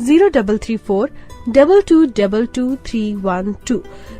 0334222312।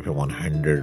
FM 100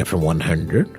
FM 100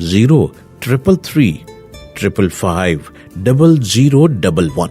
0333550011।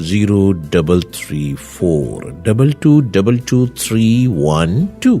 0334222312।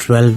12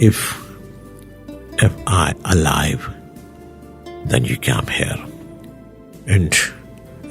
if I alive then you come here, and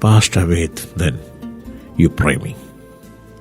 passed away then you pray me।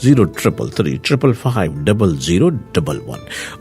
0333550011।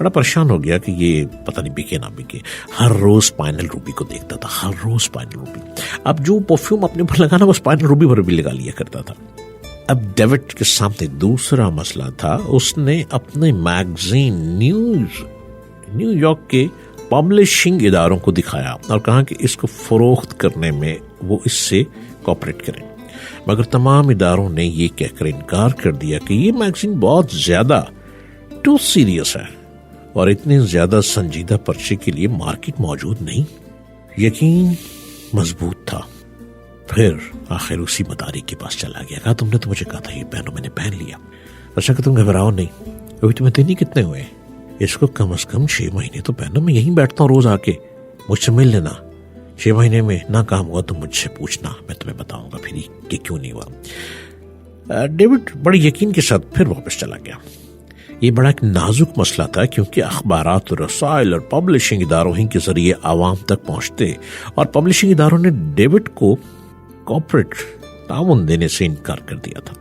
بڑا پریشان ہو گیا کہ یہ پتہ نہیں بکے نہ بکے. ہر روز اسپائنل روبی کو دیکھتا تھا, ہر روز اسپائنل روبی. اب جو پرفیوم اپنے پر لگانا وہ اسپائنل روبی پر بھی لگا لیا کرتا تھا. اب ڈیوڈ کے سامنے دوسرا مسئلہ تھا. اس نے اپنے میگزین نیو یارک کے پبلشنگ اداروں کو دکھایا اور کہا کہ اس کو فروخت کرنے میں وہ اس سے کوآپریٹ کریں, مگر تمام اداروں نے یہ کہہ کر انکار کر دیا کہ یہ میگزین بہت زیادہ ٹو سیریس ہے اور اتنے زیادہ سنجیدہ پرچے کے لیے مارکیٹ موجود نہیں. یقین مضبوط تھا. پھر آخر اسی مداری کے پاس چلا گیا. کہا تم نے تو مجھے کہا تھا یہ پہنو, میں نے پہن لیا. اچھا کہ تم گھبراؤ نہیں, ابھی تمہیں دن ہی کتنے ہوئے, اس کو کم از کم 6 مہینے تو پہنو. میں یہیں بیٹھتا ہوں روز آ کے, مجھ سے مل لینا. 6 مہینے میں نہ کام ہوا تو مجھ سے پوچھنا, میں تمہیں بتاؤں گا پھر کہ کیوں نہیں ہوا. ڈیوڈ بڑے یقین کے ساتھ پھر واپس چلا گیا. یہ بڑا ایک نازک مسئلہ تھا کیونکہ اخبارات اور رسائل اور پبلشنگ اداروں ہی کے ذریعے عوام تک پہنچتے, اور پبلشنگ اداروں نے ڈیوڈ کو کارپوریٹ تعاون دینے سے انکار کر دیا تھا.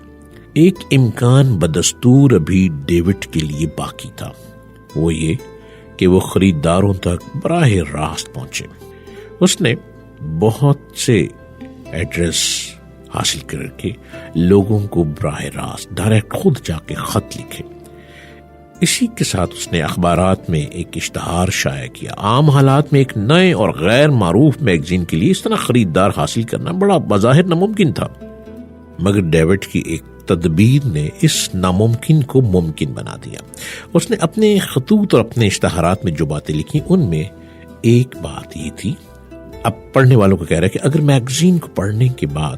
ایک امکان بدستور ابھی ڈیوڈ کے لیے باقی تھا, وہ یہ کہ وہ خریداروں تک براہ راست پہنچے. اس نے بہت سے ایڈریس حاصل کر کے لوگوں کو براہ راست ڈائریکٹ خود جا کے خط لکھے. اسی کے ساتھ اس نے اخبارات میں ایک اشتہار شائع کیا. عام حالات میں ایک نئے اور غیر معروف میگزین کے لیے اس طرح خریدار حاصل کرنا بڑا بظاہر ناممکن تھا, مگر ڈیوڈ کی ایک تدبیر نے اس ناممکن کو ممکن بنا دیا. اس نے اپنے خطوط اور اپنے اشتہارات میں جو باتیں لکھی ان میں ایک بات یہ تھی, اب پڑھنے والوں کو کہہ رہا ہے کہ اگر میگزین کو پڑھنے کے بعد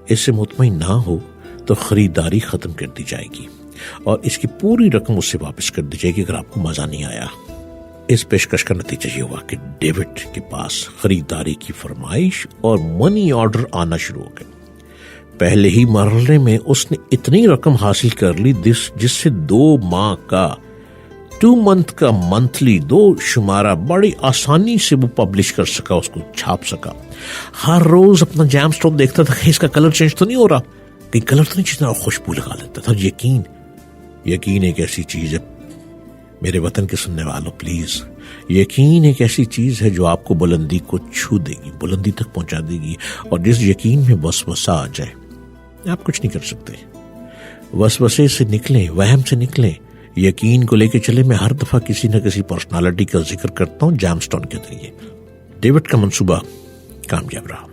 اس سے مطمئن نہ ہو تو خریداری ختم کر دی جائے گی اور اس کی پوری رقم اس سے واپس کر دی جائے گی اگر آپ کو مزہ نہیں آیا. اس پیشکش کا نتیجہ یہ ہوا کہ ڈیوڈ کے پاس خریداری کی فرمائش اور منی آرڈر آنا شروع ہو گئے. پہلے ہی مرحلے میں اس نے اتنی رقم حاصل کر لی جس سے 2 ماہ کا 2 منتھ کا منتھلی 2 شمارہ بڑی آسانی سے وہ پبلش کر سکا, اس کو چھاپ سکا. ہر روز اپنا جیم سٹون دیکھتا تھا کہ اس کا کلر چینج تو نہیں ہو رہا, کہ کلر تو نہیں چیز, خوشبو لگا لیتا تھا. یقین ایک ایسی چیز ہے میرے وطن کے سننے والوں, پلیز, یقین ایک ایسی چیز ہے جو آپ کو بلندی کو چھو دے گی, بلندی تک پہنچا دے گی. اور جس یقین میں وسوسہ آ جائے آپ کچھ نہیں کر سکتے. وسوسے سے نکلیں, وہم سے نکلیں, یقین کو لے کے چلے. میں ہر دفعہ کسی نہ کسی پرسنالٹی کا ذکر کرتا ہوں جیم سٹون کے ذریعے. ڈیوڈ کا منصوبہ کامیاب رہا.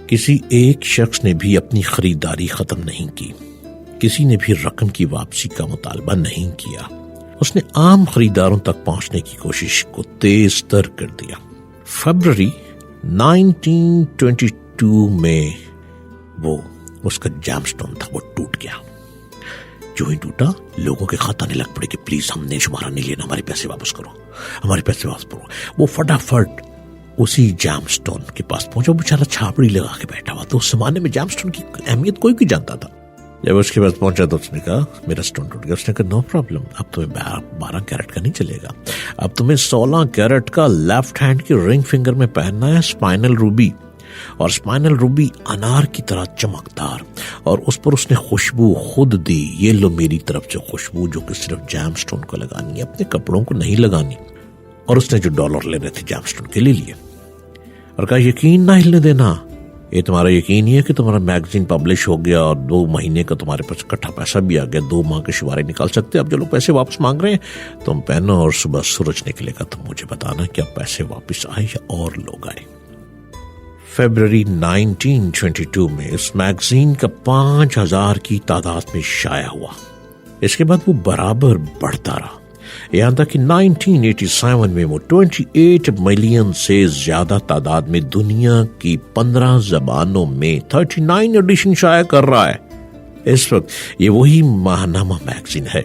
کسی ایک شخص نے بھی اپنی خریداری ختم نہیں کی, کسی نے بھی رقم کی واپسی کا مطالبہ نہیں کیا. اس نے عام خریداروں تک پہنچنے کی کوشش کو تیز تر کر دیا. فروری 1922 میں وہ اس کا جیم سٹون تھا وہ ٹوٹ گیا. جو ہی ٹوٹا لوگوں کے خط آنے لگ پڑے کہ پلیز ہم نے شمارہ نہیں لینا, ہمارے پیسے واپس کرو, ہمارے پیسے واپس کرو. وہ فٹافٹ اسی جیم سٹون کے پاس پہنچا. وہ بیچارہ چھاپڑی لگا کے بیٹھا ہوا. تو اس زمانے میں جیم سٹون کی اہمیت کوئی جانتا تھا. جب اس کے پاس پہنچا تو اس نے کہا میرا سٹون ٹوٹ گیا. اس نے کہا نو پرابلم, اب تمہیں 12 کیرٹ کا نہیں چلے گا, اب تمہیں 16 کیرٹ کا لیفٹ ہینڈ کی رنگ فنگر میں پہننا ہے اسپائنل روبی. اور اسپائنل روبی انار کی طرح چمکدار, اور اس پر اس نے خوشبو خود دی. یہ لو میری طرف سے خوشبو جو کہ صرف جیم سٹون کو لگانی ہے, اپنے کپڑوں کو نہیں لگانی. اور اس نے جو $1 لینے تھے جیم سٹون کے لیے اور کہا یقین نہ ہلنے دینا. یہ تمہارا یقین ہی ہے کہ تمہارا میگزین پبلش ہو گیا اور 2 مہینے کا تمہارے پاس اکٹھا پیسہ بھی آ گیا, 2 ماہ کے شمارے نکال سکتے. اب جو لوگ پیسے واپس مانگ رہے ہیں تم پہنو, اور صبح سورج نکلے گا تو مجھے بتانا کہ اب پیسے واپس آئے یا اور لوگ آئے. فروری 1922 میں اس میگزین کا 5000 کی تعداد میں شائع ہوا. اس کے بعد وہ برابر بڑھتا رہا, یہاں تک کہ 1987 میں وہ 28 ملین سے زیادہ تعداد میں دنیا کی 15 زبانوں میں 39 ایڈیشن شائع کر رہا ہے. اس وقت یہ وہی ماہنامہ میگزین ہے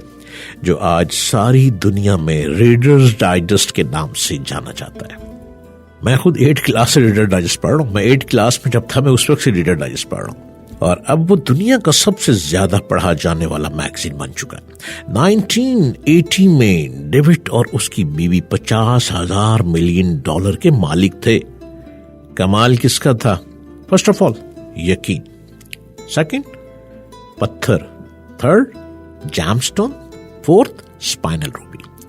جو آج ساری دنیا میں ریڈرز ڈائجسٹ کے نام سے جانا جاتا ہے. میں خود 8 کلاس سے ریڈر ڈائجسٹ پڑھ رہا ہوں. میں 8 کلاس میں جب تھا میں اس وقت سے ریڈر ڈائجسٹ پڑھ رہا ہوں, اور اب وہ دنیا کا سب سے زیادہ پڑھا جانے والا میگزین بن چکا ہے. 1980 میں ڈیوڈ اور اس کی بیوی $50,000 ملین کے مالک تھے. کمال کس کا تھا؟ فرسٹ آف آل یقین, سیکنڈ پتھر, third gem stone, fourth spinel ruby.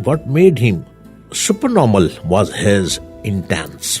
what made him supernormal was his intents।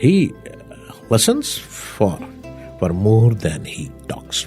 He listens for more than he talks।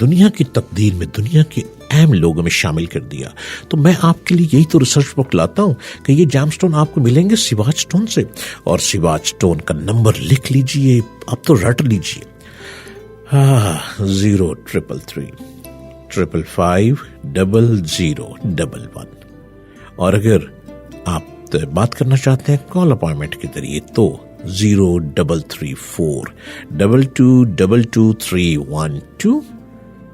دنیا کی تقدیر میں دنیا کے اہم لوگوں میں شامل کر دیا. تو میں آپ کے لیے یہی تو ریسرچ بک لاتا ہوں کہ یہ جیم سٹون آپ کو ملیں گے سواج سٹون سے. اور سواج سٹون کا نمبر لکھ لیجئے, اب تو رٹ لیجئے, 0333550011. اور اگر آپ بات کرنا چاہتے ہیں کال اپائنٹمنٹ کے ذریعے تو 0334222312.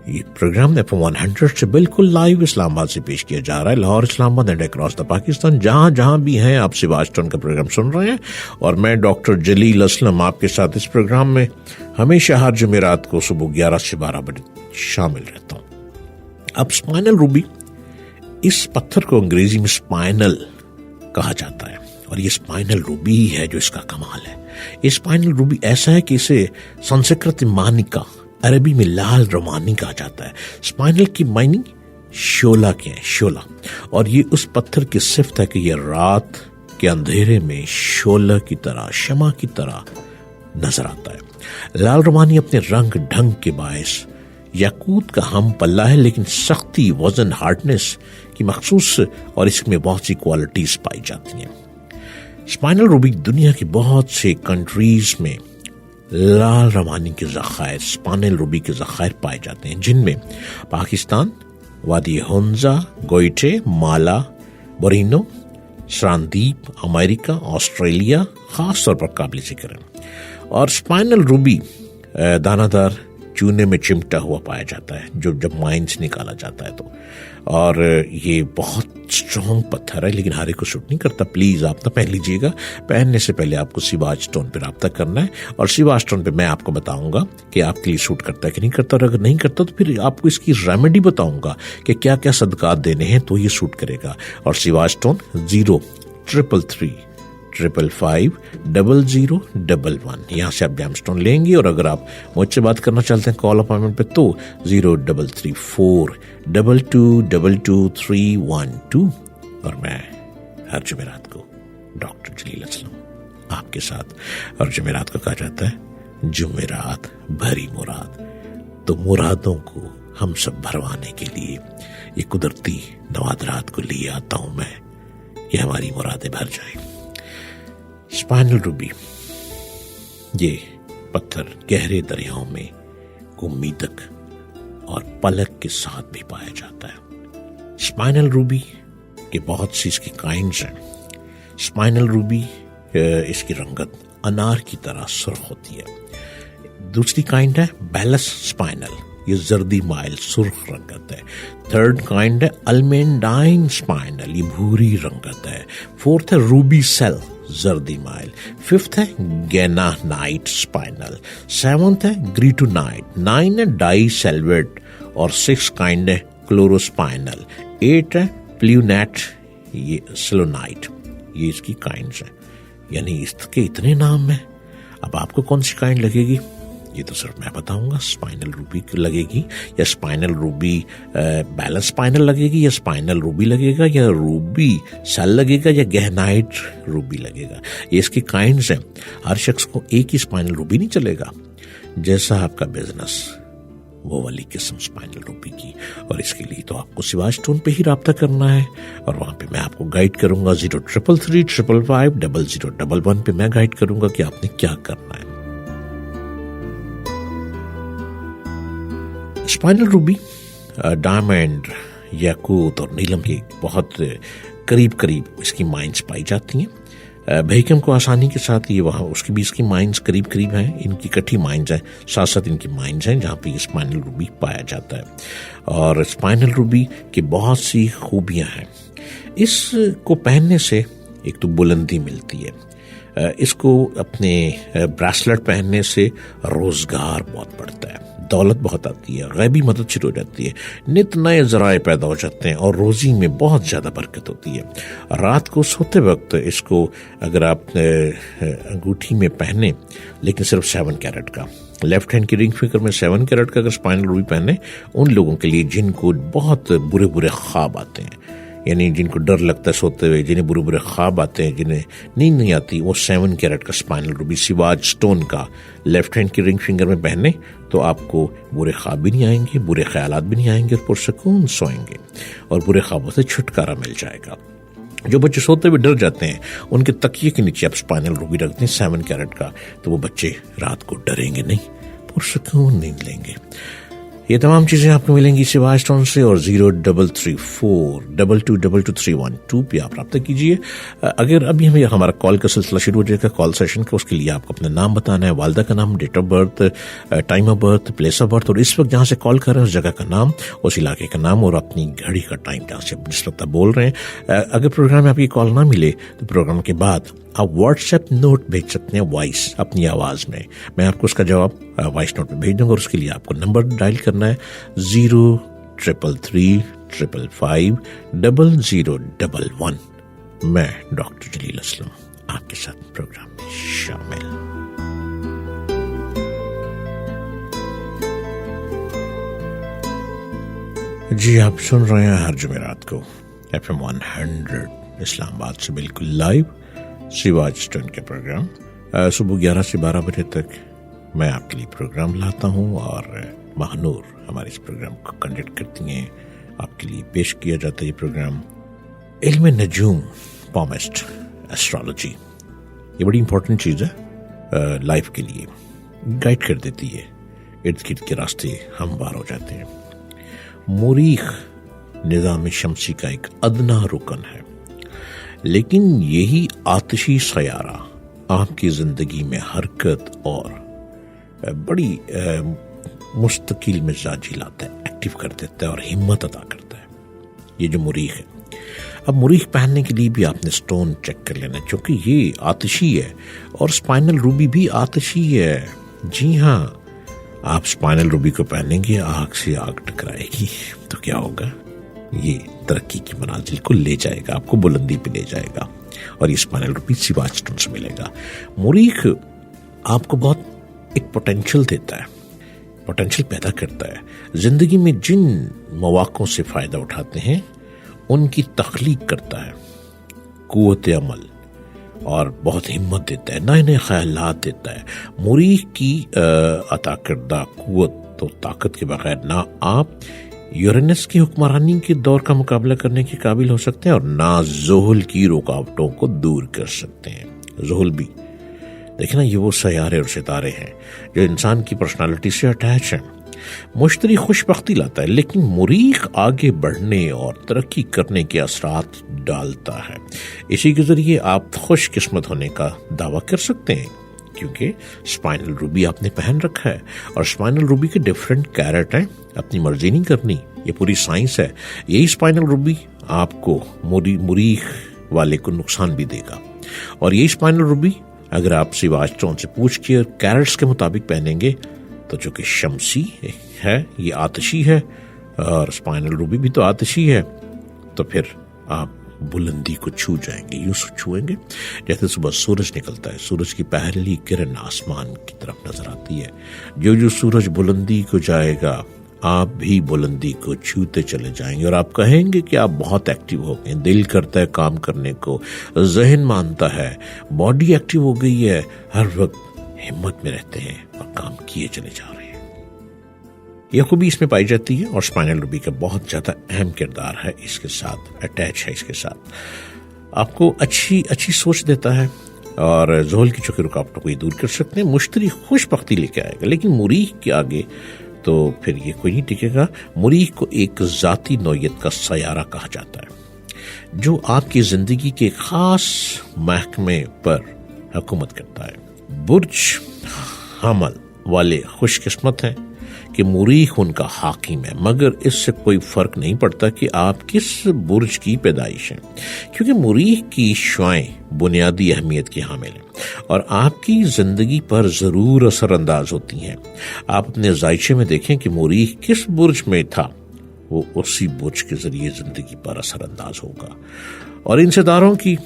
یہ پروگرام FM100 سے بالکل لائیو اسلام آباد سے پیش کیا جا رہا ہے. لاہور, اسلام آباد اینڈ اکراس دا پاکستان, جہاں بھی ہیں آپ سواج سٹون کا پروگرام سن رہے ہیں. اور میں ڈاکٹر جلیل اسلم آپ کے ساتھ اس پروگرام میں ہمیشہ ہر جمعرات کو صبح 11 سے 12 بجے شامل رہتا ہوں. اب اسپائنل روبی, اس پتھر کو انگریزی میں اسپائنل کہا جاتا ہے, اور یہ اسپائنل روبی ہی ہے جو اس کا کمال ہے. یہ اسپائنل روبی ایسا ہے کہ اسے سنسکرت مانیکا, عربی میں لال رومانی کہا جاتا ہے. اسپائنل کی معنی شعلہ کے ہیں, شعلہ, اور یہ اس پتھر کی صفت ہے کہ یہ رات کے اندھیرے میں شعلہ کی طرح, شمع کی طرح نظر آتا ہے. لال رومانی اپنے رنگ ڈھنگ کے باعث یاقوت کا ہم پلہ ہے, لیکن سختی, وزن, ہارڈنس کی مخصوص اور اس میں بہت سی کوالٹیز پائی جاتی ہیں. اسپائنل روبی دنیا کی بہت سے کنٹریز میں لال رومانی کے ذخائر, اسپائنل روبی کے ذخائر پائے جاتے ہیں, جن میں پاکستان, وادی ہنزا, گوئٹے, مالا, بورینو, سراندیپ, امریکہ, آسٹریلیا خاص طور پر قابل ذکر ہے. اور اسپائنل روبی دانہ دار چونے میں چمٹا ہوا پایا جاتا ہے جب مائن سے نکالا جاتا ہے تو. اور یہ بہت اسٹرانگ پتھر ہے, لیکن ہر ایک کو سوٹ نہیں کرتا. پلیز آپ نہ پہن لیجیے گا, پہننے سے پہلے آپ کو سواج سٹون پہ رابطہ کرنا ہے, اور سواج سٹون پہ میں آپ کو بتاؤں گا کہ آپ کے لیے سوٹ کرتا ہے کہ نہیں کرتا, اور اگر نہیں کرتا تو پھر آپ کو اس کی ریمیڈی بتاؤں گا کہ کیا کیا صدقات دینے ہیں تو یہ سوٹ کرے گا. اور سواج سٹون 0333550011, یہاں سے آپ جیم سٹون لیں گے. اور اگر آپ مجھ سے بات کرنا چاہتے ہیں کال اپائنٹمنٹ پہ تو 0334222312. اور میں ہر جمعرات کو ڈاکٹر جلیل اسلم آپ کے ساتھ, اور جمعرات کو کہا جاتا ہے جمعرات بھری مراد, تو مرادوں کو ہم سب بھروانے کے لیے یہ قدرتی نوادرات کو لیے آتا ہوں میں کہ ہماری مرادیں بھر جائیں. اسپائنل روبی, یہ پتھر گہرے دریاؤں میں میدک اور پلک کے ساتھ بھی پایا جاتا ہے. اسپائنل روبی کے بہت سی اس کی کائنڈز ہیں. اسپائنل روبی اس کی رنگت انار کی طرح سرخ ہوتی ہے. دوسری کائنڈ ہے بیلس اسپائنل, یہ زردی مائل سرخ رنگت ہے. تھرڈ کائنڈ ہے المینڈائن اسپائنل, یہ بھوری رنگت ہے. فورتھ ہے روبی سیل, زردی مائل. ففتھ ہے گینا نائٹ اسپائنل. سیونتھ ہے گریٹونائٹ. 9 ہے ڈائی سیلویٹ, اور 6 کائنڈ ہے کلوروسپائنل. 8 ہے پلیونیٹ, یہ سلونائٹ. یہ اس کی کائنڈز ہیں, یعنی اس کے اتنے نام ہیں. اب آپ کو کون سی کائنڈ لگے گی یہ تو صرف میں بتاؤں گا. اسپائنل روبی لگے گی یا اسپائنل روبی بیلنس اسپائنل لگے گی, یا اسپائنل روبی لگے گا, یا روبی سیل لگے گا, یا گہنائٹ روبی لگے گا. یہ اس کی کائنڈز ہیں. ہر شخص کو ایک ہی اسپائنل روبی نہیں چلے گا. جیسا آپ کا بزنس وہ والی قسم اسپائنل روبی کی, اور اس کے لیے تو آپ کو سواج سٹون پہ ہی رابطہ کرنا ہے, اور وہاں پہ میں آپ کو گائیڈ کروں گا. 0333550011 پہ میں گائیڈ کروں گا کہ آپ نے کیا کرنا ہے. اسپائنل روبی ڈائمنڈ, یاقوت اور نیلم کی بہت قریب اس کی مائنز پائی جاتی ہیں. بھیکم کو آسانی کے ساتھ یہ وہاں اس کی بھی اس کی مائنز قریب ہیں. ان کی کٹھی مائنز ہیں, ساتھ ان کی مائنز ہیں جہاں پہ اسپائنل روبی پایا جاتا ہے. اور اسپائنل روبی کی بہت سی خوبیاں ہیں. اس کو پہننے سے ایک تو بلندی ملتی ہے, اس کو اپنے بریسلٹ پہننے سے روزگار بہت بڑھتا ہے, دولت بہت آتی ہے, غیبی مدد شروع ہو جاتی ہے, نت نئے ذرائع پیدا ہو جاتے ہیں, اور روزی میں بہت زیادہ برکت ہوتی ہے. رات کو سوتے وقت اس کو اگر آپ انگوٹھی میں پہنے, لیکن صرف 7 کیرٹ کا, لیفٹ ہینڈ کی رنگ فنگر میں 7 کیرٹ کا اگر اسپائنل روبی پہنے, ان لوگوں کے لیے جن کو بہت برے خواب آتے ہیں یعنی جن کو ڈر لگتا ہے سوتے ہوئے, جنہیں برے برے خواب آتے ہیں, جنہیں نیند نہیں آتی, وہ 7 کیرٹ کا اسپائنل روبی سواج اسٹون کا لیفٹ ہینڈ کی رنگ فنگر میں پہنے تو آپ کو برے خواب بھی نہیں آئیں گے, برے خیالات بھی نہیں آئیں گے, اور پرسکون سوئیں گے اور برے خوابوں سے چھٹکارا مل جائے گا. جو بچے سوتے ہوئے ڈر جاتے ہیں ان کے تکیے کے نیچے آپ اسپائنل روبی رکھ دیں 7 کیرٹ کا, تو وہ بچے رات کو ڈریں گے نہیں, پرسکون نیند لیں گے. یہ تمام چیزیں آپ کو ملیں گی سواج اسٹون سے, اور 0334222231 پہ آپ رابطہ کیجیے. اگر ابھی ہمیں ہمارا کال کا سلسلہ شروع ہو جائے گا کال سیشن کا, اس کے لیے آپ کو اپنا نام بتانا ہے, والدہ کا نام, date of birth, time of birth, place of birth, اور اس وقت جہاں سے کال کر رہے ہیں اس جگہ کا نام, اس علاقے کا نام, اور اپنی گھڑی کا ٹائم جہاں سے جس وقت آپ بول رہے ہیں. اگر پروگرام میں آپ کی کال نہ ملے تو پروگرام کے بعد آپ واٹس ایپ نوٹ بھیج سکتے ہیں, وائس اپنی آواز میں آپ کو اس کا جواب وائس نوٹ میں بھیج دوں گا, اور اس کے لیے آپ کو نمبر ڈائل کرنا ہے 0333550011. میں ڈاکٹر جلیل اسلم آپ کے ساتھ پروگرام میں شامل. جی آپ سن رہے ہیں ہر جمعرات کو FM 100 اسلام آباد سے بالکل لائیو سواج اسٹون کے پروگرام. صبح 11 سے 12 بجے تک میں آپ کے لیے پروگرام لاتا ہوں, اور مہنور ہمارے اس پروگرام کو کنڈکٹ کرتی ہیں. آپ کے لیے پیش کیا جاتا ہے یہ پروگرام علم نجوم, پامسٹ, ایسٹرالوجی. یہ بڑی امپورٹنٹ چیز ہے لائف کے لیے, گائیڈ کر دیتی ہے, ارد گرد کے راستے ہموار ہو جاتے ہیں. مریخ نظام شمسی کا ایک ادنا رکن ہے, لیکن یہی آتشی سیارہ آپ کی زندگی میں حرکت اور بڑی مستقل مزاجی لاتا ہے, ایکٹیو کر دیتا ہے اور ہمت عطا کرتا ہے. یہ جو مریخ ہے, اب مریخ پہننے کے لیے بھی آپ نے سٹون چیک کر لینا, چونکہ یہ آتشی ہے اور اسپائنل روبی بھی آتشی ہے. جی ہاں, آپ اسپائنل روبی کو پہنیں گے, آگ سے آگ ٹکرائے گی تو کیا ہوگا, یہ ترقی کی منازل کو لے جائے گا, آپ کو بلندی پہ لے جائے گا, اور یہ اسپائنل روبی سواج اسٹون سے ملے گا. مریخ آپ کو بہت ایک پوٹینشل دیتا ہے, پوٹینشل پیدا کرتا ہے. زندگی میں جن مواقعوں سے فائدہ اٹھاتے ہیں ان کی تخلیق کرتا ہے, قوت عمل اور بہت ہمت دیتا ہے, نئے نئے خیالات دیتا ہے. مریخ کی عطا کردہ قوت و طاقت کے بغیر نہ آپ یورینس کی حکمرانی کے دور کا مقابلہ کرنے کے قابل ہو سکتے ہیں, اور نہ زحل کی رکاوٹوں کو دور کر سکتے ہیں. زحل بھی دیکھیں نا, یہ وہ سیارے اور ستارے ہیں جو انسان کی پرسنالٹی سے اٹیچ ہیں. مشتری خوش بختی لاتا ہے, لیکن مریخ آگے بڑھنے اور ترقی کرنے کے اثرات ڈالتا ہے. اسی کے ذریعے آپ خوش قسمت ہونے کا دعویٰ کر سکتے ہیں, کیونکہ اسپائنل روبی آپ نے پہن رکھا ہے, اور اسپائنل روبی کے ڈیفرنٹ کیرٹ ہیں, اپنی مرضی نہیں کرنی, یہ پوری سائنس ہے. یہی اسپائنل روبی آپ کو مریخ والے کو نقصان بھی دے گا, اور یہی اسپائنل روبی اگر آپ سواج اسٹون سے پوچھ کے کیرٹس کے مطابق پہنیں گے تو جو کہ شمسی ہے, یہ آتشی ہے, اور اسپائنل روبی بھی تو آتشی ہے, تو پھر آپ بلندی کو چھو جائیں گے, یوں چھوئیں گے جیسے صبح سورج نکلتا ہے, سورج کی پہلی کرن آسمان کی طرف نظر آتی ہے. جو سورج بلندی کو جائے گا آپ بھی بلندی کو چھوتے چلے جائیں گے, اور آپ کہیں گے کہ آپ بہت ایکٹیو ہو گئے, دل کرتا ہے کام کرنے کو, ذہن مانتا ہے, باڈی ایکٹیو ہو گئی ہے, ہر وقت ہمت میں رہتے ہیں اور کام کیے چلے جا رہے ہیں. یہ خوبی اس میں پائی جاتی ہے, اور اسپائنل روبی کا بہت زیادہ اہم کردار ہے اس کے ساتھ, اٹیچ ہے اس کے ساتھ. آپ کو اچھی سوچ دیتا ہے, اور زحل کی چوکی رکاوٹوں کو یہ دور کر سکتے ہیں. مشتری خوش بختی لے کے آئے گا, لیکن مریخ کے آگے تو پھر یہ کوئی نہیں ٹکے گا. مریخ کو ایک ذاتی نوعیت کا سیارہ کہا جاتا ہے, جو آپ کی زندگی کے خاص محکمے پر حکومت کرتا ہے. برج حمل والے خوش قسمت ہیں کہ مریخ ان کا حاکم ہے, مگر اس سے کوئی فرق نہیں پڑتا کہ آپ کس برج کی پیدائش ہیں, کیونکہ مریخ کی شعاعیں بنیادی اہمیت کی حامل ہیں اور آپ کی زندگی پر ضرور اثر انداز ہوتی ہیں. آپ اپنے ذائچے میں دیکھیں کہ مریخ کس برج میں تھا, وہ اسی برج کے ذریعے زندگی پر اثر انداز ہوگا. اور ان ستاروں کی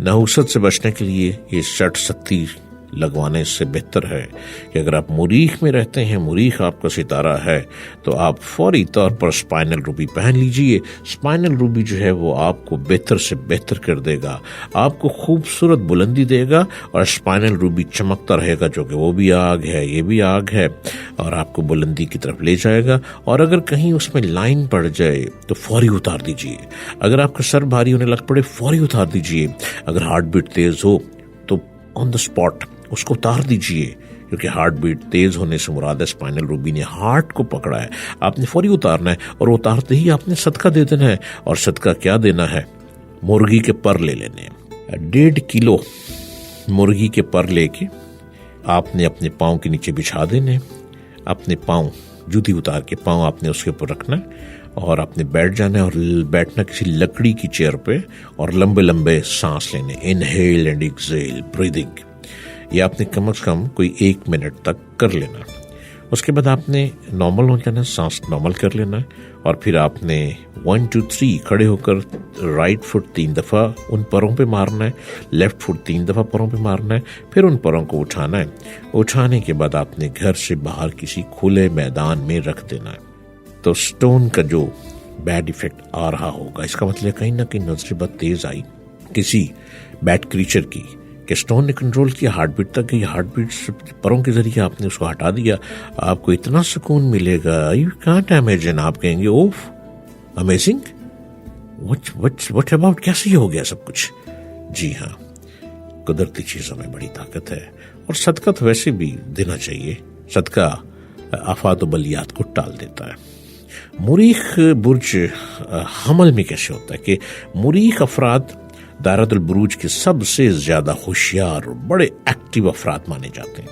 نحوست سے بچنے کے لیے یہ شرط سختی لگوانے سے بہتر ہے کہ اگر آپ مریخ میں رہتے ہیں، مریخ آپ کا ستارہ ہے، تو آپ فوری طور پر اسپائنل روبی پہن لیجئے۔ اسپائنل روبی جو ہے وہ آپ کو بہتر سے بہتر کر دے گا، آپ کو خوبصورت بلندی دے گا، اور اسپائنل روبی چمکتا رہے گا، جو کہ وہ بھی آگ ہے، یہ بھی آگ ہے، اور آپ کو بلندی کی طرف لے جائے گا۔ اور اگر کہیں اس میں لائن پڑ جائے تو فوری اتار دیجئے۔ اگر آپ کا سر بھاری ہونے لگ پڑے، فوری اتار دیجئے۔ اگر ہارٹ بیٹ تیز ہو تو آن دا اسپاٹ اس کو اتار دیجئے، کیونکہ ہارٹ بیٹ تیز ہونے سے مراد ہے اسپائنل روبی نے ہارٹ کو پکڑا ہے، آپ نے فوری اتارنا ہے، اور اتارتے ہی آپ نے صدقہ دے دینا ہے۔ اور صدقہ کیا دینا ہے؟ مرغی کے پر لے لینے ہیں۔ 1.5 کلو مرغی کے پر لے کے آپ نے اپنے پاؤں کے نیچے بچھا دینے، اپنے پاؤں جوتی اتار کے پاؤں آپ نے اس کے اوپر رکھنا ہے، اور آپ نے بیٹھ جانا ہے، اور بیٹھنا کسی لکڑی کی چیئر پہ، اور لمبے لمبے سانس لینے، انہیل اینڈ ایکسیل بریدنگ۔ یہ آپ نے کم از کم کوئی 1 منٹ تک کر لینا۔ اس کے بعد آپ نے نارمل ہو جانا ہے، سانس نارمل کر لینا ہے، اور پھر آپ نے 1 2 3 کھڑے ہو کر رائٹ فٹ 3 دفعہ ان پروں پہ مارنا ہے، لیفٹ فٹ 3 دفعہ پروں پہ مارنا ہے، پھر ان پروں کو اٹھانا ہے۔ اٹھانے کے بعد آپ نے گھر سے باہر کسی کھلے میدان میں رکھ دینا ہے۔ تو سٹون کا جو بیڈ ایفیکٹ آ رہا ہوگا، اس کا مطلب کہیں نہ کہیں نظر بد تیز آئی کسی بیڈ کریچر کی، کہ سٹون نے کنٹرول کیا، ہارٹ بیٹ تک گئی، ہارٹ بیٹ پروں کے ذریعے آپ نے اس کو ہٹا دیا، آپ کو اتنا سکون ملے گا، یو کانٹ امیجن۔ آپ کہیں گے اوف امیزنگ، وٹ اباؤٹ، کیسے ہی ہو گیا سب کچھ؟ جی ہاں، قدرتی چیزوں میں بڑی طاقت ہے، اور صدقہ تو ویسے بھی دینا چاہیے، صدقہ آفات و بلیات کو ٹال دیتا ہے۔ مریخ برج حمل میں کیسے ہوتا ہے کہ مریخ افراد دائرۃ البروج کے سب سے زیادہ ہوشیار اور بڑے ایکٹیو افراد مانے جاتے ہیں۔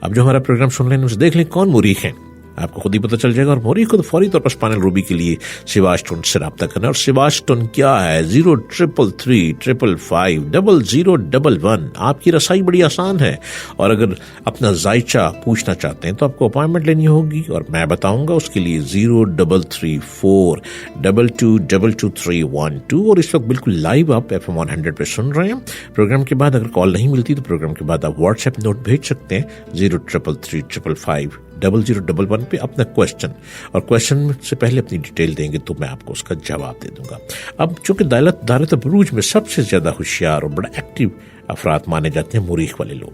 اب جو ہمارا پروگرام سن رہے ہیں اسے دیکھ لیں کون مریخ ہیں، آپ کو خود ہی پتہ چل جائے گا۔ اور مریخ کو تو فوری طور پر اسپائنل روبی کے لیے سیواسٹون سے رابطہ کرنا ہے۔ اور سیواسٹون کیا ہے؟ 0333 555 0011۔ آپ کی رسائی بڑی آسان ہے، اور اگر اپنا ذائچہ پوچھنا چاہتے ہیں تو آپ کو اپائنٹمنٹ لینی ہوگی، اور میں بتاؤں گا اس کے لیے 0334 222312۔ اور اس وقت بالکل لائیو آپ FM 100 پہ سن رہے ہیں۔ پروگرام کے بعد اگر کال نہیں ملتی تو پروگرام کے بعد آپ واٹس ایپ نوٹ بھیج سکتے ہیں 0333 555 0011 پہ اپنا کوشچن، اور کوشچن سے پہلے اپنی ڈیٹیل دیں گے تو میں آپ کو اس کا جواب دے دوں گا۔ اب چونکہ دائرۃ البروج میں سب سے زیادہ ہوشیار اور بڑا ایکٹیو افراد مانے جاتے ہیں مریخ والے لوگ،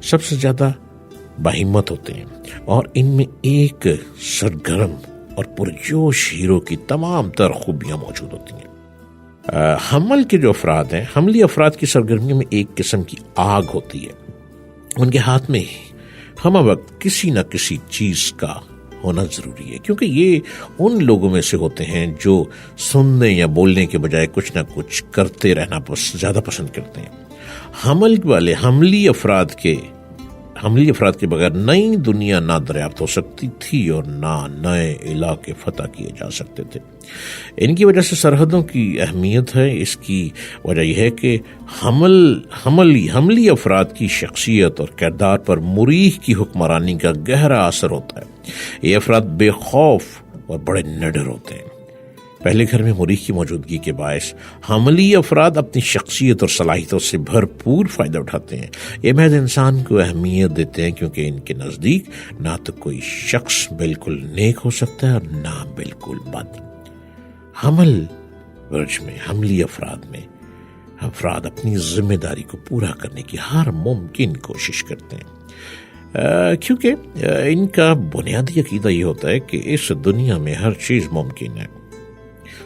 سب سے زیادہ باہمت ہوتے ہیں، اور ان میں ایک سرگرم اور پرجوش ہیرو کی تمام تر خوبیاں موجود ہوتی ہیں۔ حمل کے جو افراد ہیں، حملی افراد کی سرگرمیوں میں ایک قسم کی آگ ہوتی ہے، ان کے ہاتھ میں ہمہ وقت کسی نہ کسی چیز کا ہونا ضروری ہے، کیونکہ یہ ان لوگوں میں سے ہوتے ہیں جو سننے یا بولنے کے بجائے کچھ نہ کچھ کرتے رہنا زیادہ پسند کرتے ہیں۔ حملی افراد کے بغیر نئی دنیا نہ دریافت ہو سکتی تھی، اور نہ نئے علاقے فتح کیے جا سکتے تھے۔ ان کی وجہ سے سرحدوں کی اہمیت ہے۔ اس کی وجہ یہ ہے کہ حملی افراد کی شخصیت اور کردار پر مریخ کی حکمرانی کا گہرا اثر ہوتا ہے۔ یہ افراد بے خوف اور بڑے نڈر ہوتے ہیں۔ پہلے گھر میں مریخ کی موجودگی کے باعث حملی افراد اپنی شخصیت اور صلاحیتوں سے بھرپور فائدہ اٹھاتے ہیں۔ یہ محض انسان کو اہمیت دیتے ہیں، کیونکہ ان کے نزدیک نہ تو کوئی شخص بالکل نیک ہو سکتا ہے اور نہ بالکل بد۔ حمل برج میں حملی افراد اپنی ذمہ داری کو پورا کرنے کی ہر ممکن کوشش کرتے ہیں، کیونکہ ان کا بنیادی عقیدہ یہ ہوتا ہے کہ اس دنیا میں ہر چیز ممکن ہے،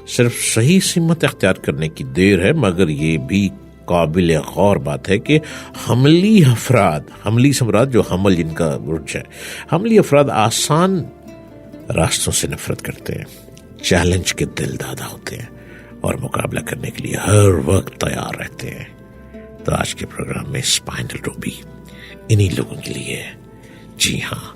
صرف صحیح سمت اختیار کرنے کی دیر ہے۔ مگر یہ بھی قابل غور بات ہے کہ حملی افراد جو حمل جن کا برج ہے، حملی افراد آسان راستوں سے نفرت کرتے ہیں، چیلنج کے دل دادا ہوتے ہیں، اور مقابلہ کرنے کے لیے ہر وقت تیار رہتے ہیں۔ تو آج کے پروگرام میں اسپائنل روبی انہی لوگوں کے لیے ہے۔ جی ہاں،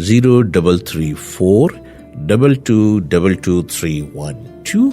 0334222312।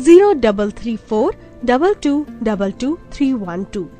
0334222312।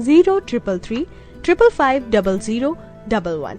0333550011।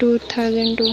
2002।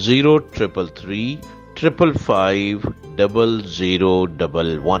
0333550011।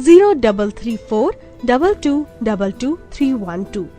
0334222312।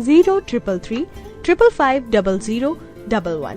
0333550011।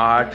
8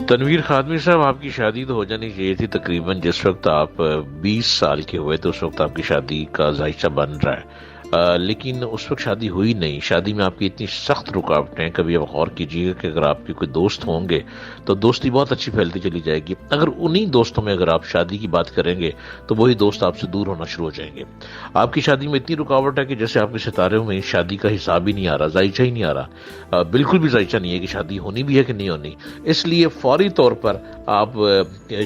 تنویر خادمی صاحب، آپ کی شادی تو ہو جانی چاہیے تھی تقریباً جس وقت آپ 20 سال کے ہوئے، تو اس وقت آپ کی شادی کا ذائچہ بن رہا ہے، لیکن اس وقت شادی ہوئی نہیں. شادی میں آپ کی اتنی سخت رکاوٹیں. کبھی آپ غور کیجیے گا کہ اگر آپ کے کوئی دوست ہوں گے تو دوستی بہت اچھی پھیلتی چلی جائے گی. اگر انہی دوستوں میں اگر آپ شادی کی بات کریں گے تو وہی دوست آپ سے دور ہونا شروع ہو جائیں گے. آپ کی شادی میں اتنی رکاوٹ ہے کہ جیسے آپ کے ستاروں میں شادی کا حساب ہی نہیں آ رہا، ذائچہ ہی نہیں آ رہا، بالکل بھی ذائچہ نہیں ہے کہ شادی ہونی بھی ہے کہ نہیں ہونی. اس لیے فوری طور پر آپ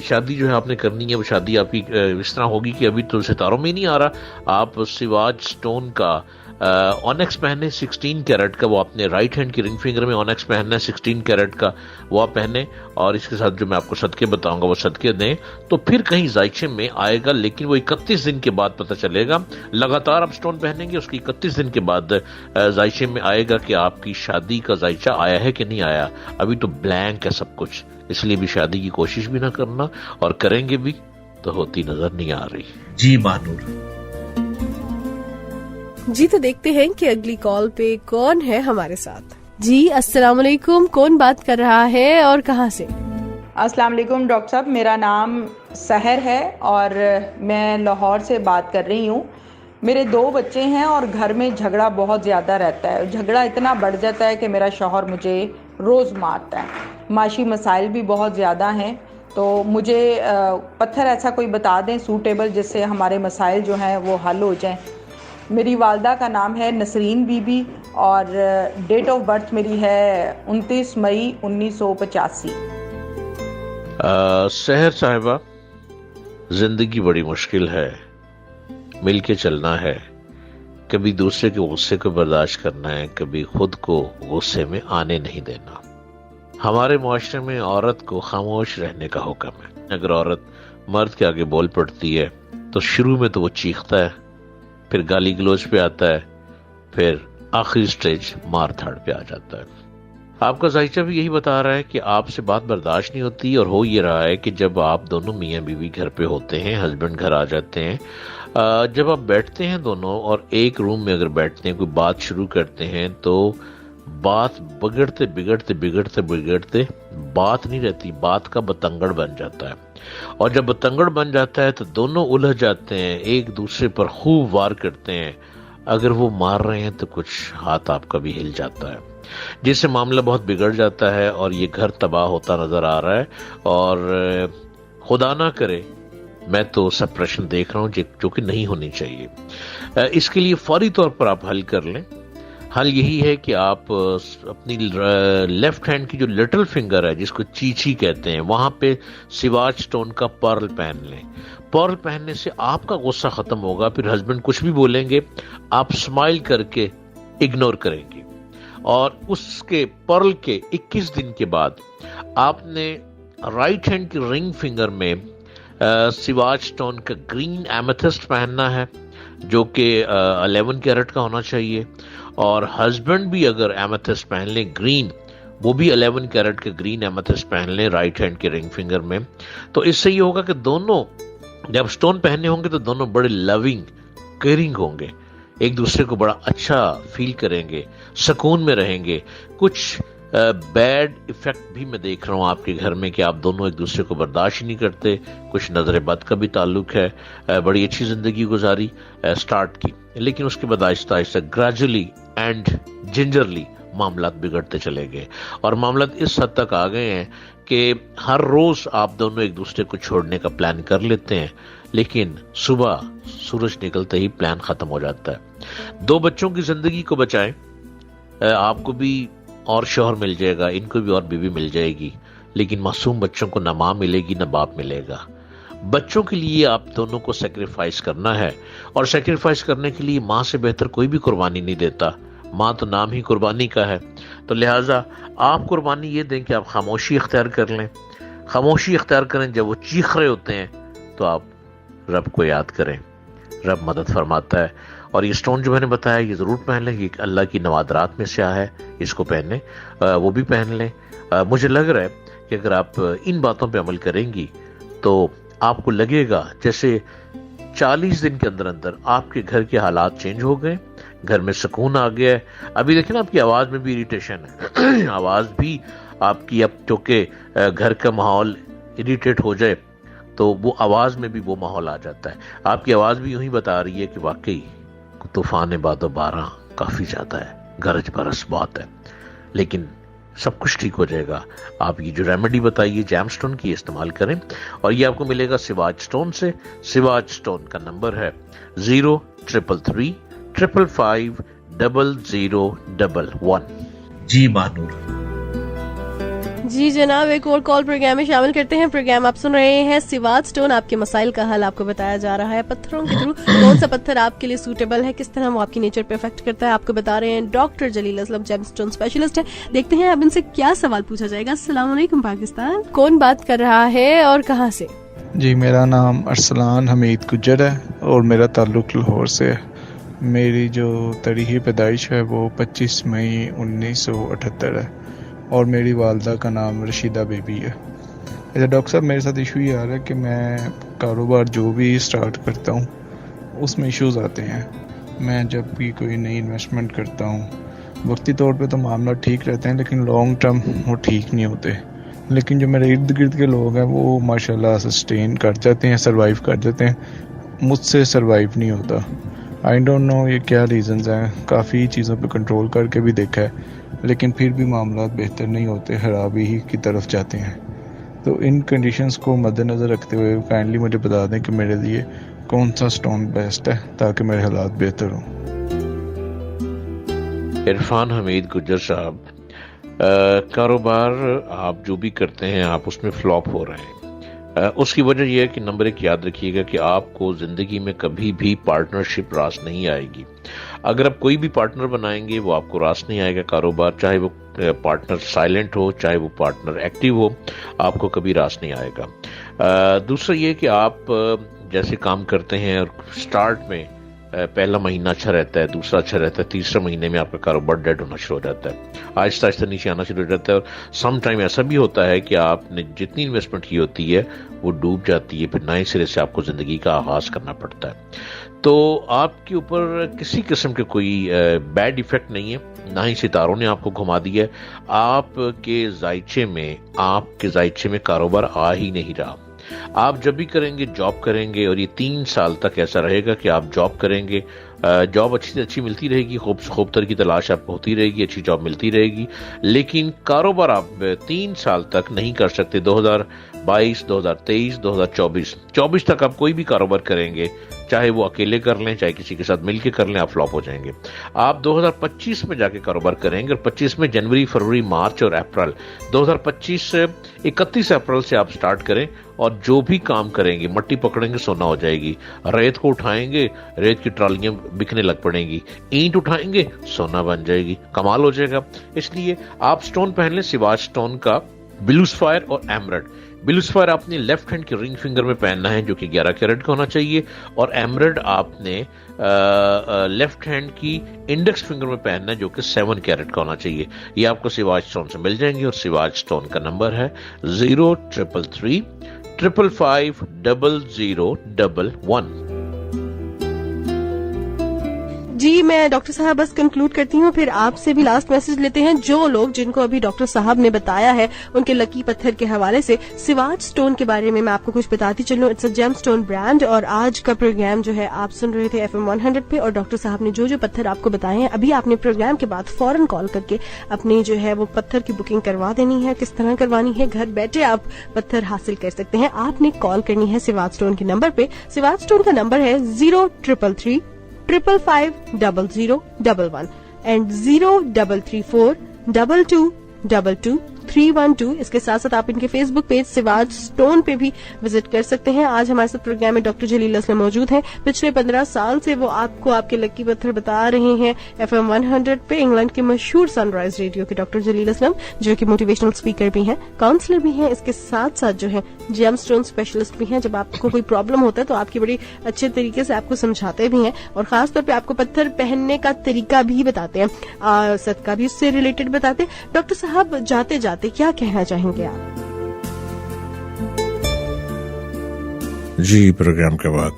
شادی جو ہے آپ نے کرنی ہے، وہ شادی آپ کی اس طرح ہوگی کہ ابھی تو ستاروں میں ہی نہیں آ رہا. آپ سواج اسٹون کا اونیکس پہنے 16 کیرٹ کا، وہ اپنے رائٹ ہینڈ کی رنگ فنگر میں اونیکس پہننا ہے 16 کیرٹ کا، وہ آپ پہنے، اور اس کے ساتھ جو میں آپ کو صدقے بتاؤں گا وہ صدقے دیں تو پھر کہیں ذائچے میں آئے گا. لیکن وہ 31 دن کے بعد پتہ چلے گا. لگاتار آپ اسٹون پہنیں گے، اس کی 31 دن کے بعد ذائچے میں آئے گا کہ آپ کی شادی کا ذائچہ آیا ہے کہ نہیں آیا. ابھی تو بلینک ہے سب کچھ، اس لیے بھی شادی کی کوشش بھی نہ کرنا، اور کریں گے بھی تو ہوتی نظر نہیں آ رہی. جی مانور جی تو دیکھتے ہیں کہ اگلی کال پہ کون ہے ہمارے ساتھ. جی السلام علیکم، کون بات کر رہا ہے اور کہاں سے؟ السلام علیکم ڈاکٹر صاحب، میرا نام سحر ہے اور میں لاہور سے بات کر رہی ہوں. میرے 2 بچے ہیں اور گھر میں جھگڑا بہت زیادہ رہتا ہے. جھگڑا اتنا بڑھ جاتا ہے کہ میرا شوہر مجھے روز مارتا ہے. معاشی مسائل بھی بہت زیادہ ہیں، تو مجھے پتھر ایسا کوئی بتا دیں سوٹیبل جس سے ہمارے مسائل جو ہیں وہ حل ہو جائیں. میری والدہ کا نام ہے نسرین بی بی اور ڈیٹ آف برتھ میری ہے 29 مئی 1985. سحر صاحبہ، زندگی بڑی مشکل ہے، مل کے چلنا ہے. کبھی دوسرے کے غصے کو برداشت کرنا ہے، کبھی خود کو غصے میں آنے نہیں دینا. ہمارے معاشرے میں عورت کو خاموش رہنے کا حکم ہے. اگر عورت مرد کے آگے بول پڑتی ہے تو شروع میں تو وہ چیختا ہے، پھر گالی گلوچ پہ آتا ہے، پھر آخری سٹیج مار دھاڑ پہ آ جاتا ہے. آپ کا ذائچہ بھی یہی بتا رہا ہے کہ آپ سے بات برداشت نہیں ہوتی، اور ہو یہ رہا ہے کہ جب آپ دونوں میاں بیوی گھر پہ ہوتے ہیں، ہسبینڈ گھر آ جاتے ہیں، جب آپ بیٹھتے ہیں دونوں اور ایک روم میں اگر بیٹھتے ہیں، کوئی بات شروع کرتے ہیں تو بات بگڑتے بگڑتے بگڑتے بگڑتے بات نہیں رہتی، بات کا بتنگڑ بن جاتا ہے. اور جب بتنگڑ بن جاتا ہے تو دونوں الجھ جاتے ہیں، ایک دوسرے پر خوب وار کرتے ہیں. اگر وہ مار رہے ہیں تو کچھ ہاتھ آپ کا بھی ہل جاتا ہے، جس سے معاملہ بہت بگڑ جاتا ہے اور یہ گھر تباہ ہوتا نظر آ رہا ہے. اور خدا نہ کرے، میں تو سپریشن دیکھ رہا ہوں جو کہ نہیں ہونی چاہیے. اس کے لیے فوری طور پر آپ حل کر لیں. حل یہی ہے کہ آپ اپنی لیفٹ ہینڈ کی جو لٹل فنگر ہے جس کو چیچی کہتے ہیں، وہاں پہ سواج سٹون کا پرل پہن لیں. پرل پہننے سے آپ کا غصہ ختم ہوگا. پھر ہسبینڈ کچھ بھی بولیں گے آپ اسمائل کر کے اگنور کریں گے. اور اس کے پرل کے 21 دن کے بعد آپ نے رائٹ ہینڈ کی رنگ فنگر میں سواج سٹون کا گرین ایمیتھسٹ پہننا ہے جو کہ 11 کیرٹ کا ہونا چاہیے. اور ہسبینڈ بھی اگر ایمیتھسٹ پہن لیں گرین، وہ بھی 11 کیرٹ کے گرین ایمیتھسٹ پہن لیں رائٹ ہینڈ کے رنگ فنگر میں. تو اس سے یہ ہوگا کہ دونوں جب سٹون پہنے ہوں گے تو دونوں بڑے لونگ کیئرنگ ہوں گے، ایک دوسرے کو بڑا اچھا فیل کریں گے، سکون میں رہیں گے. کچھ بیڈ ایفیکٹ بھی میں دیکھ رہا ہوں آپ کے گھر میں کہ آپ دونوں ایک دوسرے کو برداشت نہیں کرتے. کچھ نظر بد کا بھی تعلق ہے. بڑی اچھی زندگی گزاری سٹارٹ کی، لیکن اس کے بعد آہستہ آہستہ گریجولی اینڈ جنجرلی معاملات بگڑتے چلے گئے. اور معاملات اس حد تک آ گئے ہیں کہ ہر روز آپ دونوں ایک دوسرے کو چھوڑنے کا پلان کر لیتے ہیں، لیکن صبح سورج نکلتے ہی پلان ختم ہو جاتا ہے. 2 بچوں کی زندگی کو بچائیں. آپ کو بھی اور شوہر مل جائے گا، ان کو بھی اور بیوی مل جائے گی، لیکن معصوم بچوں کو نہ ماں ملے گی نہ باپ ملے گا. بچوں کے لیے آپ دونوں کو سیکریفائس کرنا ہے، اور سیکریفائس کرنے کے لیے ماں سے بہتر کوئی بھی قربانی نہیں دیتا. ماں تو نام ہی قربانی کا ہے. تو لہٰذا آپ قربانی یہ دیں کہ آپ خاموشی اختیار کر لیں. خاموشی اختیار کریں. جب وہ چیخ رہے ہوتے ہیں تو آپ رب کو یاد کریں، رب مدد فرماتا ہے. اور یہ سٹون جو میں نے بتایا یہ ضرور پہن لیں، یہ اللہ کی نوادرات میں سے ہے، اس کو پہنیں، وہ بھی پہن لیں. مجھے لگ رہا ہے کہ اگر آپ ان باتوں پہ عمل کریں گی تو آپ کو لگے گا جیسے 40 دن کے اندر اندر آپ کے گھر کے حالات چینج ہو گئے، گھر میں سکون آ گیا ہے. ابھی دیکھیں نا آپ کی آواز میں بھی اریٹیشن ہے، آواز بھی آپ کی اب چونکہ گھر کا ماحول اریٹیٹ ہو جائے تو وہ آواز میں بھی وہ ماحول آ جاتا ہے. آپ کی آواز بھی یوں ہی بتا رہی ہے کہ واقعی طوفان باد و باران کافی زیادہ ہے, گرج برس بہت ہے, لیکن سب کچھ ٹھیک ہو جائے گا. آپ یہ جو ریمیڈی بتائیے جیم سٹون کی استعمال کریں, اور یہ آپ کو ملے گا سواج سٹون سے. سواج سٹون کا نمبر ہے 0333 555 0011. جی مانور. جی جناب, ایک اور کال پروگرام میں شامل کرتے ہیں. پروگرام آپ سن رہے ہیں سواج سٹون. آپ کے مسائل کا حل آپ کو بتایا جا رہا ہے پتھروں کے تھرو. کون سا پتھر آپ کے لیے سوٹیبل ہے, کس طرح وہ آپ کی نیچر پہ افیکٹ کرتا ہے, آپ کو بتا رہے ہیں ڈاکٹر جلیل اسلم, جیم سٹون اسپیشلسٹ ہے. دیکھتے ہیں اب ان سے کیا سوال پوچھا جائے گا. السلام علیکم پاکستان, کون بات کر رہا ہے اور کہاں سے؟ جی میرا نام ارسلان حمید گجر ہے اور میرا تعلق لاہور سے ہے. میری جو تاریخ پیدائش ہے وہ 25 مئی 1978 ہے اور میری والدہ کا نام رشیدہ بی بی ہے. اچھا ڈاکٹر صاحب, میرے ساتھ ایشو یہ آ رہا ہے کہ میں کاروبار جو بھی اسٹارٹ کرتا ہوں اس میں ایشوز آتے ہیں. میں جب بھی کوئی نئی انویسٹمنٹ کرتا ہوں وقتی طور پہ تو معاملہ ٹھیک رہتے ہیں, لیکن لانگ ٹرم وہ ٹھیک نہیں ہوتے. لیکن جو میرے ارد گرد کے لوگ ہیں وہ ماشاءاللہ سسٹین کر جاتے ہیں, سروائیو کر جاتے ہیں. مجھ سے سروائیو نہیں ہوتا. آئی ڈونٹ نو یہ کیا ریزنز ہیں. کافی چیزوں پہ کنٹرول کر کے بھی دیکھا ہے لیکن پھر بھی معاملات بہتر نہیں ہوتے, خرابی ہی کی طرف جاتے ہیں. تو ان کنڈیشنز کو مد نظر رکھتے ہوئے کائنڈلی مجھے بتا دیں کہ میرے لیے کون سا سٹون بیسٹ ہے تاکہ میرے حالات بہتر ہوں. عرفان حمید گجر صاحب, کاروبار آپ جو بھی کرتے ہیں آپ اس میں فلاپ ہو رہے ہیں. اس کی وجہ یہ ہے کہ نمبر 1 یاد رکھیے گا کہ آپ کو زندگی میں کبھی بھی پارٹنرشپ راس نہیں آئے گی. اگر آپ کوئی بھی پارٹنر بنائیں گے وہ آپ کو راس نہیں آئے گا کاروبار, چاہے وہ پارٹنر سائلنٹ ہو چاہے وہ پارٹنر ایکٹیو ہو, آپ کو کبھی راس نہیں آئے گا. دوسرا یہ کہ آپ جیسے کام کرتے ہیں اور سٹارٹ میں پہلا مہینہ اچھا رہتا ہے, دوسرا اچھا رہتا ہے, تیسرے مہینے میں آپ کا کاروبار ڈیڈ ہونا شروع ہو جاتا ہے, آہستہ آہستہ نیچے آنا شروع ہو جاتا ہے. اور سم ٹائم ایسا بھی ہوتا ہے کہ آپ نے جتنی انویسٹمنٹ کی ہوتی ہے وہ ڈوب جاتی ہے, پھر نئے سرے سے آپ کو زندگی کا آغاز کرنا پڑتا ہے. تو آپ کے اوپر کسی قسم کے کوئی بیڈ ایفیکٹ نہیں ہے, نہ ہی ستاروں نے آپ کو گھما دیا ہے. آپ کے ذائچے میں کاروبار آ ہی نہیں رہا. آپ جب بھی کریں گے جاب کریں گے, اور یہ 3 سال تک ایسا رہے گا کہ آپ جاب کریں گے, جاب اچھی سے اچھی ملتی رہے گی, خوب تر کی تلاش آپ کو ہوتی رہے گی, اچھی جاب ملتی رہے گی, لیکن کاروبار آپ 3 سال تک نہیں کر سکتے. 2022 2023 2024 تک آپ کوئی بھی کاروبار کریں گے, چاہے وہ اکیلے کر لیں چاہے کسی کے ساتھ مل کے کر لیں, آپ فلاپ ہو جائیں گے. آپ 2025 میں جا کے کاروبار کریں گے, اور 25 میں جنوری فروری مارچ اور اپریل 2025 سے 31 اپریل سے آپ سٹارٹ کریں, اور جو بھی کام کریں گے مٹی پکڑیں گے سونا ہو جائے گی. ریت کو اٹھائیں گے, ریت کی ٹرالیاں بکنے لگ پڑیں گی. اینٹ اٹھائیں گے سونا بن جائے گی, کمال ہو جائے گا. اس لیے آپ سٹون پہن لیں سواج سٹون کا بلو سفائر اور ایمرلڈ. بلو سفائر آپ نے لیفٹ ہینڈ کے رنگ فنگر میں پہننا ہے جو کہ 11 کیرٹ کا ہونا چاہیے, اور ایمرلڈ آپ نے لیفٹ ہینڈ کی انڈیکس فنگر میں پہننا ہے جو کہ 7 کیرٹ کا ہونا چاہیے. یہ آپ کو سواج سٹون سے مل جائیں گے, اور سواج سٹون کا نمبر ہے 0333 555 0011. جی میں ڈاکٹر صاحب بس کنکلوڈ کرتی ہوں, پھر آپ سے بھی لاسٹ میسج لیتے ہیں. جو لوگ جن کو ابھی ڈاکٹر صاحب نے بتایا ہے ان کے لکی پتھر کے حوالے سے سواج سٹون کے بارے میں آپ کو کچھ بتاتی چلوں. It's a gem stone brand, اور آج کا پروگرام جو ہے آپ سن رہے تھے FM 100 پہ, اور ڈاکٹر صاحب نے جو پتھر آپ کو بتائے ہیں ابھی آپ نے پروگرام کے بعد فوراً کال کر کے اپنی جو ہے وہ پتھر کی بکنگ کروا دینی ہے. کس طرح کروانی ہے, گھر بیٹھے آپ پتھر حاصل کر سکتے ہیں. آپ نے کال کرنی ہے سواج سٹون کے نمبر پہ. سواج سٹون کا نمبر ہے 0333 555 0011 اینڈ 0334 2222 312. اس کے ساتھ ساتھ آپ ان کے فیس بک پیج سواج سٹون پہ بھی وزٹ کر سکتے ہیں. آج ہمارے ساتھ پروگرام میں ڈاکٹر جلیل اسلم موجود ہیں. پچھلے 15 سال سے وہ آپ کو آپ کے لکی پتھر بتا رہے ہیں FM 100 پہ. انگلینڈ کے مشہور سن رائز ریڈیو کے ڈاکٹر جلیل اسلم جو کہ موٹیویشنل اسپیکر بھی ہیں, کاؤنسلر بھی ہیں, اس کے ساتھ ساتھ جو ہے جیم سٹون اسپیشلسٹ بھی ہیں. جب آپ کو کوئی پرابلم ہوتا ہے تو آپ کی بڑی اچھے طریقے سے آپ کو سمجھاتے بھی ہیں, اور خاص طور پہ آپ کو پتھر پہننے کا طریقہ بھی بتاتے ہیں, صدقہ بھی اس سے ریلیٹڈ بتاتے ہیں. ڈاکٹر صاحب جاتے جاتے کیا کہنا چاہیں گے آپ؟ جی پروگرام کے بعد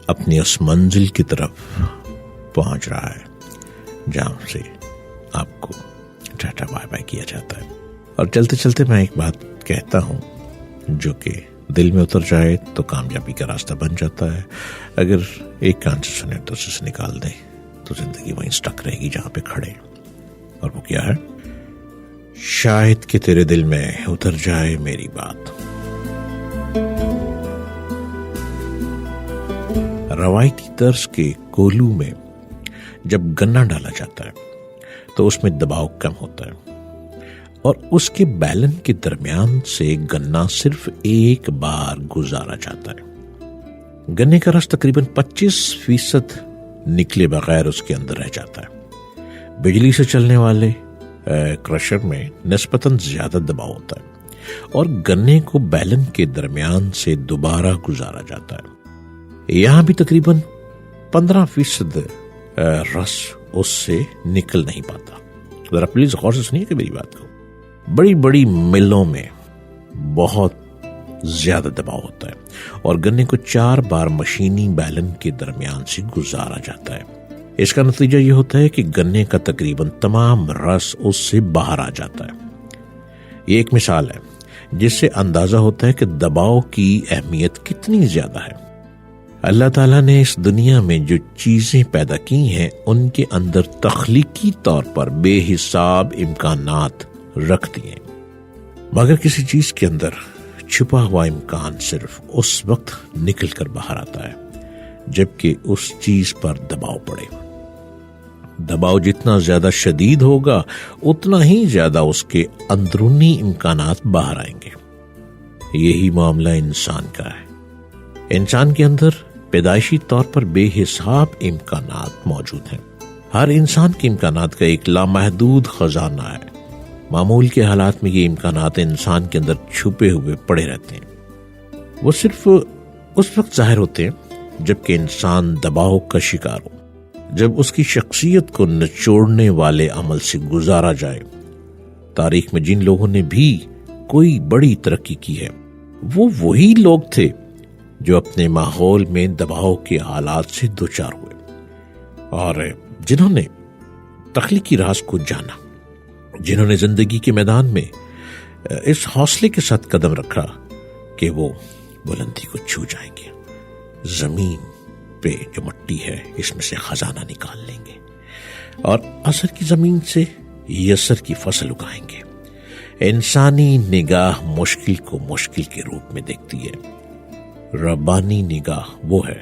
اپنی اس منزل کی طرف پہنچ رہا ہے جہاں سے آپ کو ٹاٹا بائے بائے کیا جاتا ہے. اور چلتے چلتے میں ایک بات کہتا ہوں جو کہ دل میں اتر جائے تو کامیابی کا راستہ بن جاتا ہے. اگر ایک کان سے سنے تو اسے نکال دیں تو زندگی وہیں سٹک رہے گی جہاں پہ کھڑے. اور وہ کیا ہے؟ شاید کہ تیرے دل میں اتر جائے میری بات. روایتی طرز کے کولو میں جب گنا ڈالا جاتا ہے تو اس میں دباؤ کم ہوتا ہے اور اس کے بیلن کے درمیان سے گنا صرف ایک بار گزارا جاتا ہے. گنے کا رس تقریباً 25% نکلے بغیر اس کے اندر رہ جاتا ہے. بجلی سے چلنے والے کرشر میں نسبتاً زیادہ دباؤ ہوتا ہے اور گنے کو بیلن کے درمیان سے دوبارہ گزارا جاتا ہے. یہاں بھی تقریباً 15% رس اس سے نکل نہیں پاتا. ذرا پلیز غور سے سنیے کہ میری بات کو. بڑی بڑی ملوں میں بہت زیادہ دباؤ ہوتا ہے اور گنے کو 4 بار مشینی بیلن کے درمیان سے گزارا جاتا ہے. اس کا نتیجہ یہ ہوتا ہے کہ گنے کا تقریباً تمام رس اس سے باہر آ جاتا ہے. یہ ایک مثال ہے جس سے اندازہ ہوتا ہے کہ دباؤ کی اہمیت کتنی زیادہ ہے. اللہ تعالیٰ نے اس دنیا میں جو چیزیں پیدا کی ہیں ان کے اندر تخلیقی طور پر بے حساب امکانات رکھ دیے، مگر کسی چیز کے اندر چھپا ہوا امکان صرف اس وقت نکل کر باہر آتا ہے جبکہ اس چیز پر دباؤ پڑے. دباؤ جتنا زیادہ شدید ہوگا اتنا ہی زیادہ اس کے اندرونی امکانات باہر آئیں گے. یہی معاملہ انسان کا ہے. انسان کے اندر پیدائشی طور پر بے حساب امکانات موجود ہیں. ہر انسان کے امکانات کا ایک لامحدود خزانہ ہے. معمول کے حالات میں یہ امکانات انسان کے اندر چھپے ہوئے پڑے رہتے ہیں. وہ صرف اس وقت ظاہر ہوتے ہیں جبکہ انسان دباؤ کا شکار ہو، جب اس کی شخصیت کو نچوڑنے والے عمل سے گزارا جائے. تاریخ میں جن لوگوں نے بھی کوئی بڑی ترقی کی ہے وہ وہی لوگ تھے جو اپنے ماحول میں دباؤ کے حالات سے دوچار ہوئے اور جنہوں نے تخلیقی راز کو جانا، جنہوں نے زندگی کے میدان میں اس حوصلے کے ساتھ قدم رکھا کہ وہ بلندی کو چھو جائیں گے. زمین پہ جو مٹی ہے اس میں سے خزانہ نکال لیں گے اور اثر کی زمین سے یسر کی فصل اگائیں گے. انسانی نگاہ مشکل کو مشکل کے روپ میں دیکھتی ہے، ربانی نگاہ وہ ہے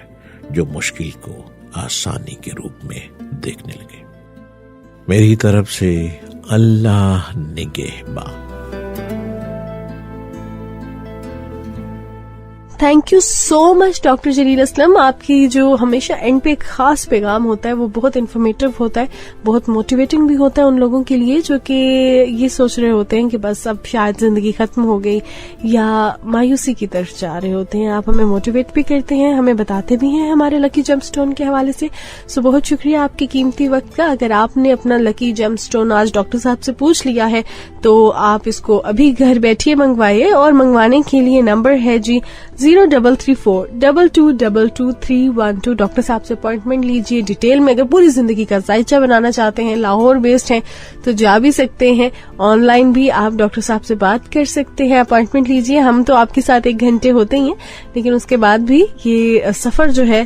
جو مشکل کو آسانی کے روپ میں دیکھنے لگے. میری طرف سے اللہ نگہبان. Thank you so much doctor Jaleel Aslam. آپ کی جو ہمیشہ اینڈ پہ ایک خاص پیغام ہوتا ہے وہ بہت انفارمیٹیو ہوتا ہے، بہت موٹیویٹنگ بھی ہوتا ہے ان لوگوں کے لیے جو کہ یہ سوچ رہے ہوتے ہیں کہ بس اب شاید زندگی ختم ہو گئی یا مایوسی کی طرف جا رہے ہوتے ہیں. آپ ہمیں موٹیویٹ بھی کرتے ہیں، ہمیں بتاتے بھی ہیں ہمارے لکی جیم اسٹون کے حوالے سے. سو بہت شکریہ آپ کے قیمتی وقت کا. اگر آپ نے اپنا لکی جیم اسٹون آج ڈاکٹر صاحب سے پوچھ لیا ہے تو آپ اس کو ابھی گھر بیٹھیے منگوائیے. اور منگوانے کے لیے نمبر ہے جی 0334222312. ڈاکٹر صاحب سے اپوائنٹمنٹ لیجیے. ڈیٹیل میں اگر پوری زندگی کا ذائچہ بنانا چاہتے ہیں، لاہور بیسڈ ہیں تو جا بھی سکتے ہیں. آن لائن بھی آپ ڈاکٹر صاحب سے بات کر سکتے ہیں. اپوائنٹمنٹ لیجیے. ہم تو آپ کے ساتھ 1 گھنٹے ہوتے ہی ہیں لیکن اس کے بعد بھی یہ سفر جو ہے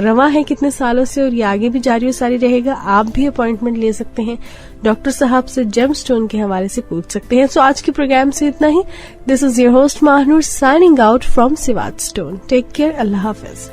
رواں ہے کتنے سالوں سے اور یہ آگے بھی جاری و ساری رہے گا. آپ بھی اپوائنٹمنٹ لے سکتے ہیں، ڈاکٹر صاحب سے جیم اسٹون کے حوالے سے پوچھ سکتے ہیں. سو آج کے پروگرام سے اتنا ہی. This is your host Mahnoor signing out from Swat stone. Take care. اللہ حافظ.